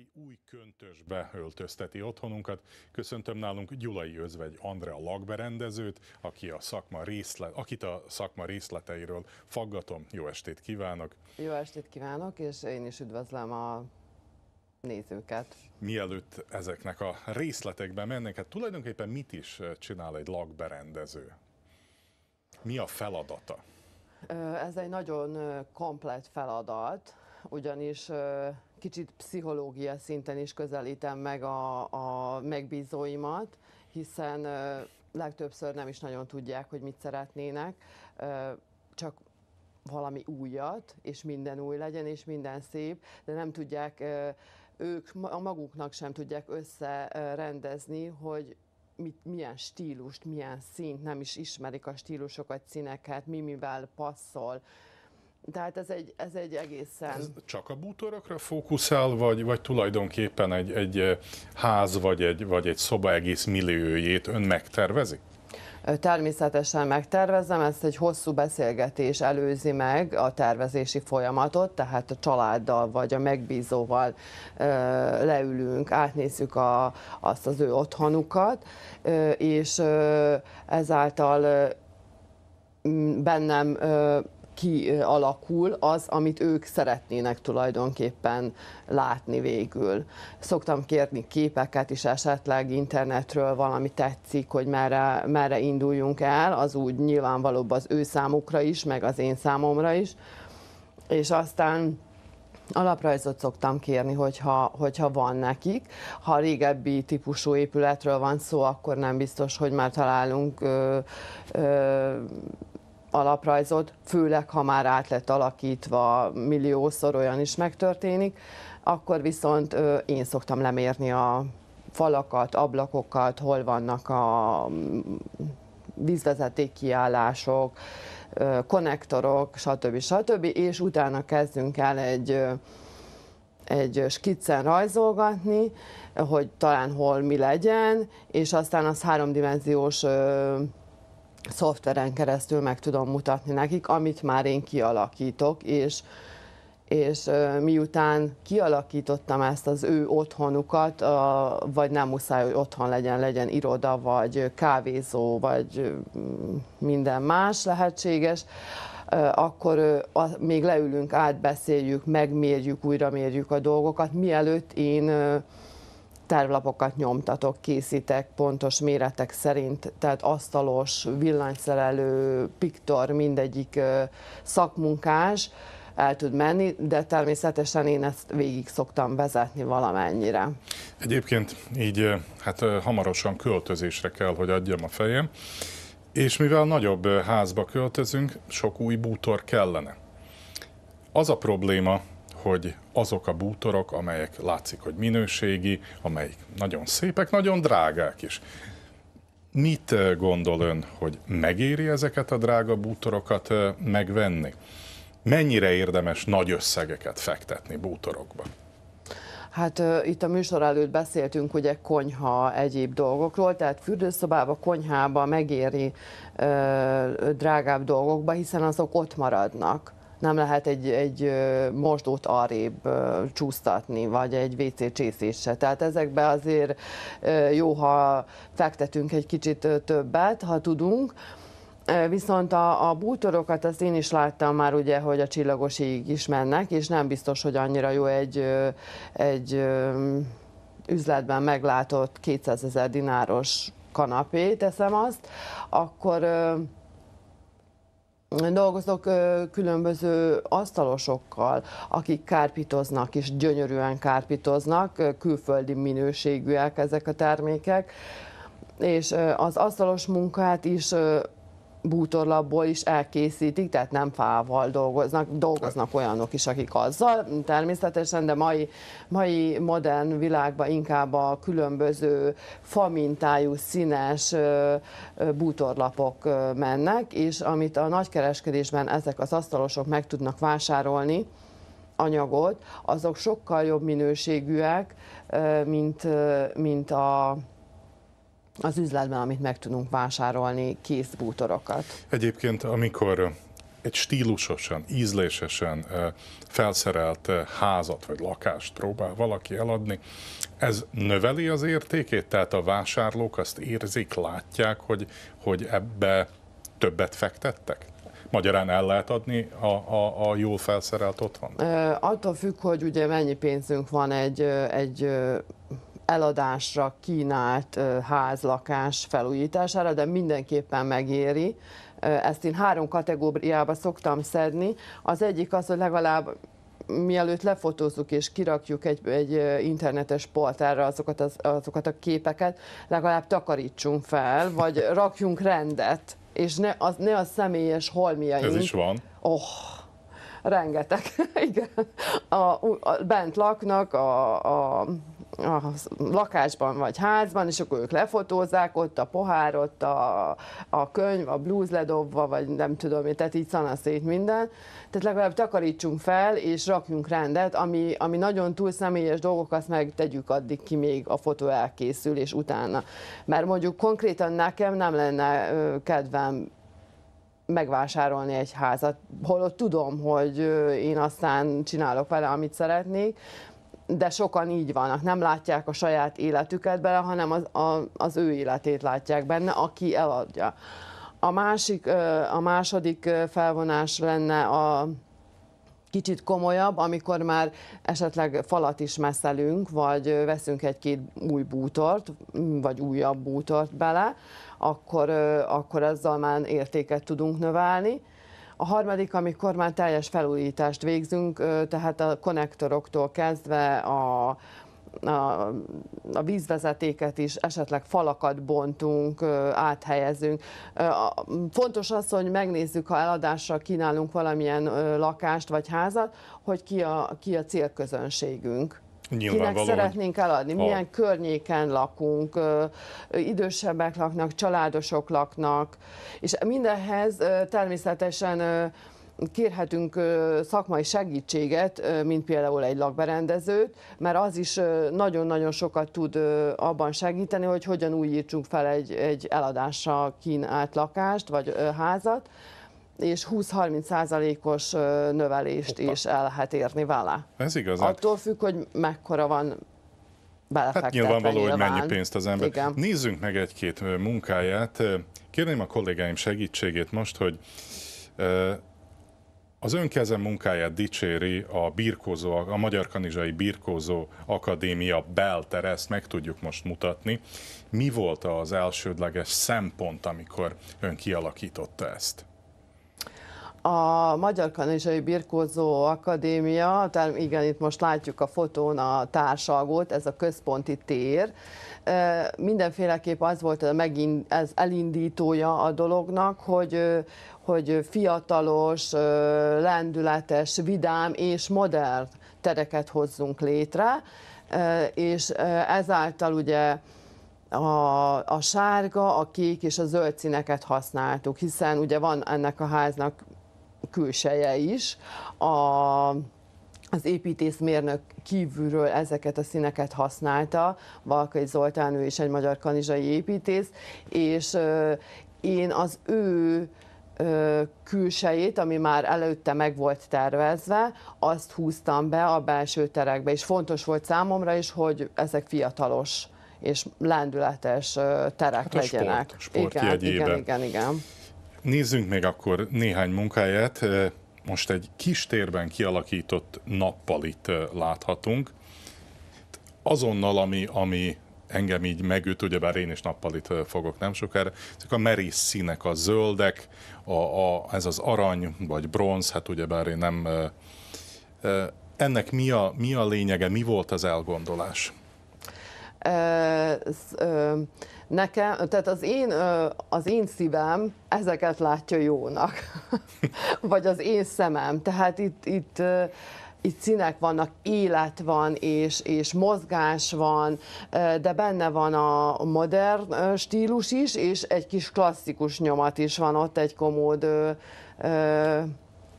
aki új köntösbe öltözteti otthonunkat. Köszöntöm nálunk Gyulai Özvegy Andrea lakberendezőt, akit a szakma részleteiről faggatom. Jó estét kívánok! Jó estét kívánok, és én is üdvözlöm a nézőket. Mielőtt ezeknek a részletekben mennénk, hát tulajdonképpen mit is csinál egy lakberendező? Mi a feladata? Ez egy nagyon komplett feladat, ugyanis kicsit pszichológia szinten is közelítem meg a megbízóimat, hiszen legtöbbször nem is nagyon tudják, hogy mit szeretnének, csak valami újat, és minden új legyen, és minden szép, de nem tudják, ők maguknak sem tudják összerendezni, hogy milyen stílust, milyen színt, nem is ismerik a stílusokat, színeket, mivel passzol. Tehát ez egy egészen... Ez csak a bútorokra fókuszál, vagy tulajdonképpen egy ház, vagy egy szoba egész milliójét ön megtervezi? Természetesen megtervezem, ezt egy hosszú beszélgetés előzi meg a tervezési folyamatot, tehát a családdal vagy a megbízóval leülünk, átnézzük azt az ő otthonukat, és ezáltal bennem kialakul az, amit ők szeretnének tulajdonképpen látni végül. Szoktam kérni képeket is esetleg internetről, valami tetszik, hogy merre induljunk el, az úgy nyilvánvalóbb az ő számukra is, meg az én számomra is. És aztán alaprajzot szoktam kérni, hogyha van nekik. Ha régebbi típusú épületről van szó, akkor nem biztos, hogy már találunk alaprajzot, főleg ha már át lett alakítva, milliószor olyan is megtörténik, akkor viszont én szoktam lemérni a falakat, ablakokat, hol vannak a vízvezetékkiállások, konnektorok, stb. És utána kezdünk el egy skiccen rajzolgatni, hogy talán hol mi legyen, és aztán az háromdimenziós szoftveren keresztül meg tudom mutatni nekik, amit már én kialakítok, és miután kialakítottam ezt az ő otthonukat, vagy nem muszáj, hogy otthon legyen iroda, vagy kávézó, vagy minden más lehetséges, akkor még leülünk, átbeszéljük, megmérjük, újra mérjük a dolgokat, mielőtt én tervlapokat nyomtatok, készítek pontos méretek szerint, tehát asztalos, villanyszerelő, piktor, mindegyik szakmunkás el tud menni, de természetesen én ezt végig szoktam vezetni valamennyire. Egyébként így hát hamarosan költözésre kell, hogy adjam a fejem, és mivel nagyobb házba költözünk, sok új bútor kellene. Az a probléma, hogy azok a bútorok, amelyek látszik, hogy minőségi, amelyek nagyon szépek, nagyon drágák is. Mit gondol ön, hogy megéri ezeket a drága bútorokat megvenni? Mennyire érdemes nagy összegeket fektetni bútorokba? Hát itt a műsor előtt beszéltünk ugye konyha, egyéb dolgokról, tehát fürdőszobába, konyhába megéri drágább dolgokba, hiszen azok ott maradnak. Nem lehet egy mosdót arrébb csúsztatni, vagy egy WC csészése. Tehát ezekbe azért jó, ha fektetünk egy kicsit többet, ha tudunk. Viszont a bútorokat azt én is láttam már ugye, hogy a Csillagos Égig is mennek, és nem biztos, hogy annyira jó egy üzletben meglátott 200 000 dináros kanapé, teszem azt, akkor dolgozok különböző asztalosokkal, akik kárpitoznak, és gyönyörűen kárpitoznak, külföldi minőségűek ezek a termékek, és az asztalos munkát is bútorlapból is elkészítik, tehát nem fával dolgoznak olyanok is, akik azzal természetesen, de mai modern világban inkább a különböző famintájú, színes bútorlapok mennek, és amit a nagykereskedésben ezek az asztalosok meg tudnak vásárolni, anyagot, azok sokkal jobb minőségűek, mint az üzletben, amit meg tudunk vásárolni, kész bútorokat. Egyébként, amikor egy stílusosan, ízlésesen felszerelt házat vagy lakást próbál valaki eladni, ez növeli az értékét? Tehát a vásárlók azt érzik, látják, hogy ebbe többet fektettek? Magyarán el lehet adni a jól felszerelt otthon? Attól függ, hogy ugye mennyi pénzünk van egy eladásra kínált ház, lakás felújítására, de mindenképpen megéri. Ezt én 3 kategóriába szoktam szedni. Az egyik az, hogy legalább mielőtt lefotózzuk és kirakjuk egy internetes portálra azokat a képeket, legalább takarítsunk fel, vagy rakjunk rendet, és ne a személyes holmiaink. Ez is van. Rengeteg, igen. Bent laknak a lakásban vagy házban, és akkor ők lefotózzák ott a pohárot, a könyv, a blues ledobva, vagy nem tudom, tehát így szanaszét minden. Tehát legalább takarítsunk fel, és rakjunk rendet, ami nagyon túl személyes dolgok, azt meg tegyük addig ki, még a fotó elkészül, és utána. Mert mondjuk konkrétan nekem nem lenne kedvem megvásárolni egy házat, holott tudom, hogy én aztán csinálok vele, amit szeretnék, de sokan így vannak, nem látják a saját életüket bele, hanem az ő életét látják benne, aki eladja. A második felvonás lenne a kicsit komolyabb, amikor már esetleg falat is messzelünk, vagy veszünk egy-két új bútort, vagy újabb bútort bele, akkor ezzel már értéket tudunk növelni. A harmadik, amikor már teljes felújítást végzünk, tehát a konnektoroktól kezdve a vízvezetéket is, esetleg falakat bontunk, áthelyezünk. Fontos az, hogy megnézzük, ha eladásra kínálunk valamilyen lakást vagy házat, hogy ki a célközönségünk. Kinek szeretnénk eladni, milyen környéken lakunk, idősebbek laknak, családosok laknak, és mindenhez természetesen kérhetünk szakmai segítséget, mint például egy lakberendezőt, mert az is nagyon-nagyon sokat tud abban segíteni, hogy hogyan újítsunk fel egy eladásra kínált lakást vagy házat, és 20-30%-os növelést is el lehet érni vele. Ez igazán. Attól függ, hogy mekkora van belefektetve. Hát nyilvánvaló, hogy mennyi pénzt az ember. Igen. Nézzünk meg egy-két munkáját. Kérném a kollégáim segítségét most, hogy az önkeze munkáját dicséri a Magyar Kanizsai Birkózó Akadémia beltere, ezt meg tudjuk most mutatni. Mi volt az elsődleges szempont, amikor ön kialakította ezt? A Magyar Kanizsai Birkózó Akadémia, tehát igen, itt most látjuk a fotón a társalgót, ez a központi tér. Mindenféleképp az volt ez elindítója a dolognak, hogy fiatalos, lendületes, vidám és modern tereket hozzunk létre, és ezáltal ugye a sárga, a kék és a zöld színeket használtuk, hiszen ugye van ennek a háznak külseje is. Az építészmérnök kívülről ezeket a színeket használta, Valkai Zoltán, ő is egy magyar kanizsai építész, és én az ő külsejét, ami már előtte meg volt tervezve, azt húztam be a belső terekbe, és fontos volt számomra is, hogy ezek fiatalos és lendületes terek legyenek. Sport jegyében. Igen. Nézzünk még akkor néhány munkáját. Most egy kis térben kialakított nappalit láthatunk. Azonnal, ami engem így megüt, ugyebár én is nappalit fogok nem sokára, ezek a merész színek, a zöldek, ez az arany vagy bronz, hát ugyebár én nem... Ennek mi a lényege, mi volt az elgondolás? Nekem, tehát az én szívem ezeket látja jónak, vagy az én szemem, tehát itt színek vannak, élet van, és mozgás van, de benne van a modern stílus is, és egy kis klasszikus nyomat is van ott egy komód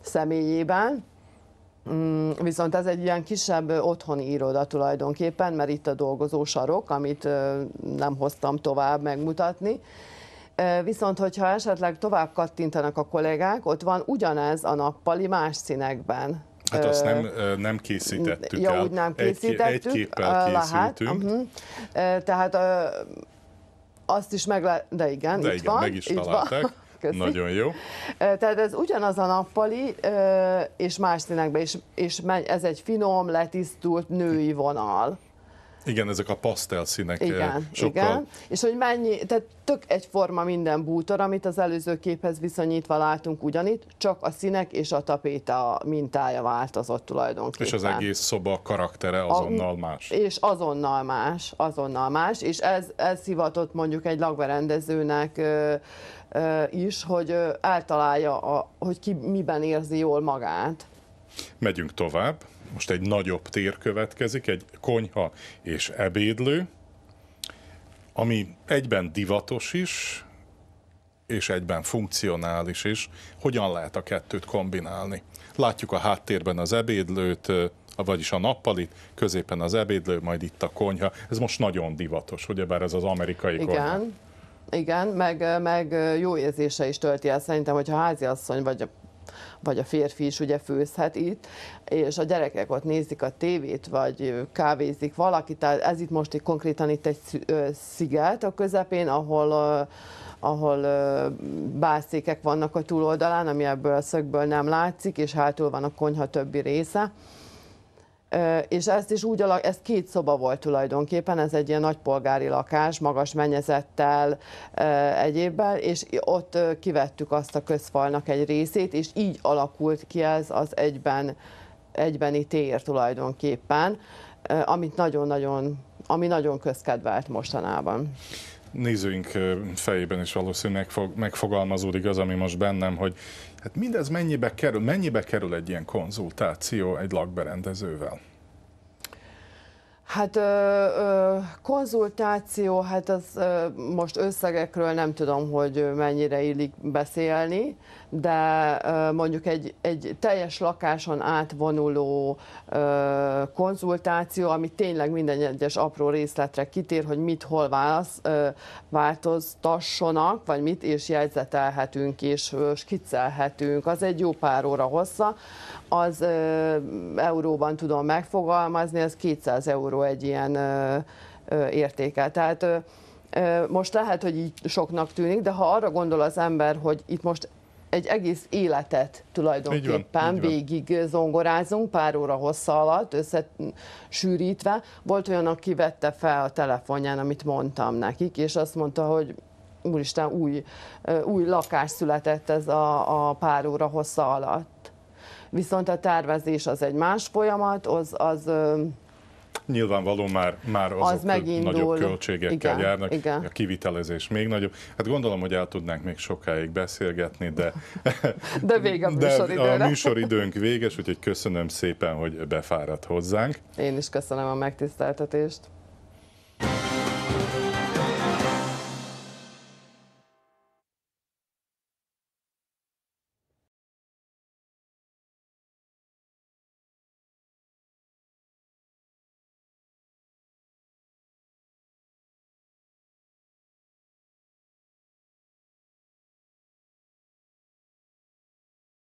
személyében. Viszont ez egy ilyen kisebb otthoni iroda tulajdonképpen, mert itt a dolgozósarok, amit nem hoztam tovább megmutatni. Viszont, hogyha esetleg tovább kattintanak a kollégák, ott van ugyanez a nappali más színekben. Hát azt nem készítettük el. Úgy nem készítettük. Egy képpel készültünk. Tehát azt is meg lehet, de igen, itt van. Meg is találták. Nagyon jó. Tehát ez ugyanaz a nappali, és más színekben, és ez egy finom, letisztult női vonal. Igen, ezek a pasztel színek igen, sokkal... Igen. És hogy mennyi, tehát tök egyforma minden bútor, amit az előző képhez viszonyítva látunk ugyanitt, csak a színek és a tapéta mintája változott tulajdonképpen. És az egész szoba karaktere azonnal más. És azonnal más, és ez hivatott mondjuk egy lakberendezőnek is, hogy eltalálja, hogy ki miben érzi jól magát. Megyünk tovább. Most egy nagyobb tér következik, egy konyha és ebédlő, ami egyben divatos is, és egyben funkcionális is. Hogyan lehet a kettőt kombinálni? Látjuk a háttérben az ebédlőt, vagyis a nappalit, középen az ebédlő, majd itt a konyha. Ez most nagyon divatos, ugyebár ez az amerikai konyha. Igen, meg jó érzése is tölti el szerintem, hogyha háziasszony vagy a férfi is ugye főzhet itt, és a gyerekek ott nézik a tévét, vagy kávézik valakit, tehát ez itt most konkrétan itt egy sziget a közepén, ahol bálszékek vannak a túloldalán, ami ebből a szögből nem látszik, és hátul van a konyha többi része. És ezt is úgy ez 2 szoba volt tulajdonképpen, ez egy ilyen nagypolgári lakás, magas mennyezettel, egyébben, és ott kivettük azt a közfalnak egy részét, és így alakult ki ez az egybeni tér tulajdonképpen, ami nagyon közkedvelt mostanában. Nézőink fejében is valószínűleg megfogalmazódik az, ami most bennem, hogy hát mindez mennyibe kerül egy ilyen konzultáció egy lakberendezővel? Hát konzultáció, hát az most összegekről nem tudom, hogy mennyire illik beszélni, de mondjuk egy teljes lakáson átvonuló konzultáció, ami tényleg minden egyes apró részletre kitér, hogy mit hol változtassanak, vagy mit, és jegyzetelhetünk, és skiccelhetünk. Az egy jó pár óra hossza, az euróban tudom megfogalmazni, ez 200 euró egy ilyen értéke. Tehát most lehet, hogy így soknak tűnik, de ha arra gondol az ember, hogy itt most egy egész életet tulajdonképpen végig zongorázunk, pár óra hossza alatt, összesűrítve. Volt olyan, aki vette fel a telefonján, amit mondtam nekik, és azt mondta, hogy úristen, új lakás született ez a pár óra hossza alatt. Viszont a tervezés az egy más folyamat, az nyilvánvaló már azok nagyobb költségekkel járnak, igen. A kivitelezés még nagyobb. Hát gondolom, hogy el tudnánk még sokáig beszélgetni, de vége a műsoridőnek. A műsoridőnk véges, úgyhogy köszönöm szépen, hogy befáradt hozzánk. Én is köszönöm a megtiszteltetést.